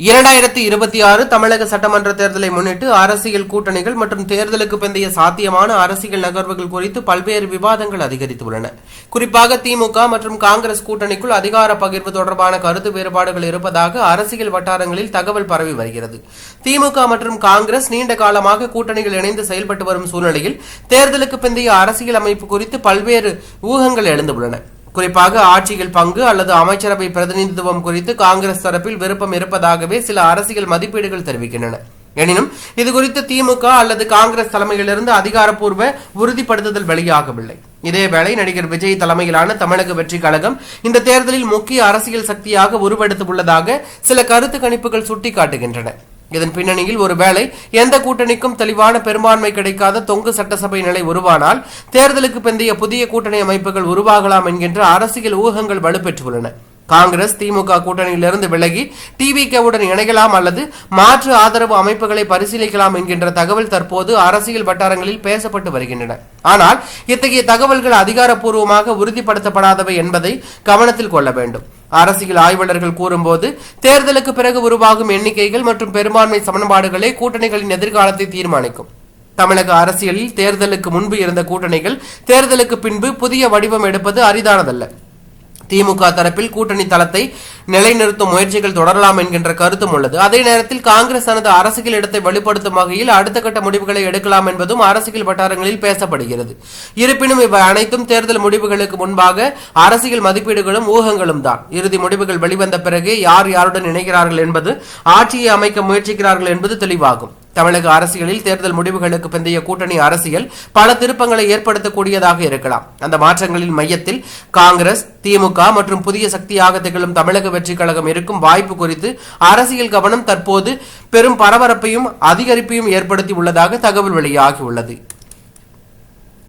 2026 தமிழக சட்டமன்ற தேர்தலை முன்னிட்டு அரசியல் கூட்டணிகள் மற்றும் தேர்தலுக்கு பிந்தைய சாத்தியமான அரசியல் நகர்வுகள் குறித்து பல்வேறு விவாதங்கள் அதிகரித்துள்ளன. குறிப்பாக திமுக மற்றும் காங்கிரஸ் கூட்டணிக்குள் அதிகார பகிர்வு தொடர்பான கருத்து வேறுபாடுகள் இருப்பதாக அரசியல் வட்டாரங்களில் தகவல் பரவி வருகிறது. திமுக மற்றும் காங்கிரஸ் நீண்ட காலமாக கூட்டணிகள் இணைந்து செயல்பட்டு வரும் சூழ்நிலையில் தேர்தலுக்கு பிந்தைய அரசியல் அமைப்பு குறித்து பல்வேறு ஊகங்கள் எழுந்துள்ளன. குறிப்பாக ஆட்சியில் பங்கு அல்லது அமைச்சரவை பிரதிநிதித்துவம் குறித்து காங்கிரஸ் தரப்பில் விருப்பம் இருப்பதாகவே சில அரசியல் மதிப்பீடுகள் தெரிவிக்கின்றன. எனினும் இதுகுறித்து திமுக அல்லது காங்கிரஸ் தலைமையிலிருந்து அதிகாரப்பூர்வ உறுதிப்படுத்துதல் வெளியாகவில்லை. இதேவேளை நடிகர் விஜய் தலைமையிலான தமிழக வெற்றி கழகம் இந்த தேர்தலில் முக்கிய அரசியல் சக்தியாக உருவெடுத்துள்ளதாக சில கருத்து கணிப்புகள் சுட்டிக்காட்டுகின்றன. இதன் பின்னணியில் ஒருவேளை எந்த கூட்டணிக்கும் தெளிவான பெரும்பான்மை கிடைக்காத தொங்கு சட்டசபை நிலை உருவானால் தேர்தலுக்கு பிந்தைய புதிய கூட்டணி அமைப்புகள் உருவாகலாம் என்கின்ற அரசியல் ஊகங்கள் வலுப்பெற்றுள்ளன. காங்கிரஸ் திமுக கூட்டணியிலிருந்து விலகி டிவிகேவுடன் இணையலாம் அல்லது மாற்று ஆதரவு அமைப்புகளை பரிசீலிக்கலாம் என்கின்ற தகவல் தற்போது அரசியல் வட்டாரங்களில் பேசப்பட்டு வருகின்றன. ஆனால் இத்தகைய தகவல்கள் அதிகாரப்பூர்வமாக உறுதிப்படுத்தப்படாதவை என்பதை கவனத்தில் கொள்ள வேண்டும். அரசியல் ஆய்வாளர்கள் கூறும்போது தேர்தலுக்கு பிறகு உருவாகும் எண்ணிக்கைகள் மற்றும் பெரும்பான்மை சமன்பாடுகளே கூட்டணிகளின் எதிர்காலத்தை தீர்மானிக்கும். தமிழக அரசியலில் தேர்தலுக்கு முன்பு இருந்த கூட்டணிகள் தேர்தலுக்கு பின்பு புதிய வடிவம் எடுப்பது அரிதானதல்ல. திமுக தரப்பில் கூட்டணி தளத்தை நிலைநிறுத்தும் முயற்சிகள் தொடரலாம் என்கின்ற கருத்தும் உள்ளது. அதே நேரத்தில் காங்கிரஸ் தனது அரசியல் இடத்தை வெளிப்படுத்தும் வகையில் அடுத்த கட்ட முடிவுகளை எடுக்கலாம் என்பதும் அரசியல் வட்டாரங்களில் பேசப்படுகிறது. இருப்பினும் இவை அனைத்தும் தேர்தல் முடிவுகளுக்கு முன்பாக அரசியல் மதிப்பீடுகளும் ஊகங்களும் தான். இறுதி முடிவுகள் வெளிவந்த பிறகே யார் யாருடன் இணைகிறார்கள் என்பது, ஆட்சியை அமைக்க முயற்சிக்கிறார்கள் என்பது தெளிவாகும். தமிழக அரசியலில் தேர்தல் முடிவுகளுக்கு பிந்தைய கூட்டணி அரசியல் பல திருப்பங்களை ஏற்படுத்தக்கூடியதாக இருக்கலாம். அந்த மாற்றங்களின் மையத்தில் காங்கிரஸ், திமுக மற்றும் புதிய சக்தியாக திகழும் தமிழக வெற்றி கழகம் இருக்கும் வாய்ப்பு குறித்து அரசியல் கவனம் தற்போது பெரும் பரபரப்பையும் அதிகரிப்பையும் ஏற்படுத்தி உள்ளதாக தகவல் வெளியாகியுள்ளது.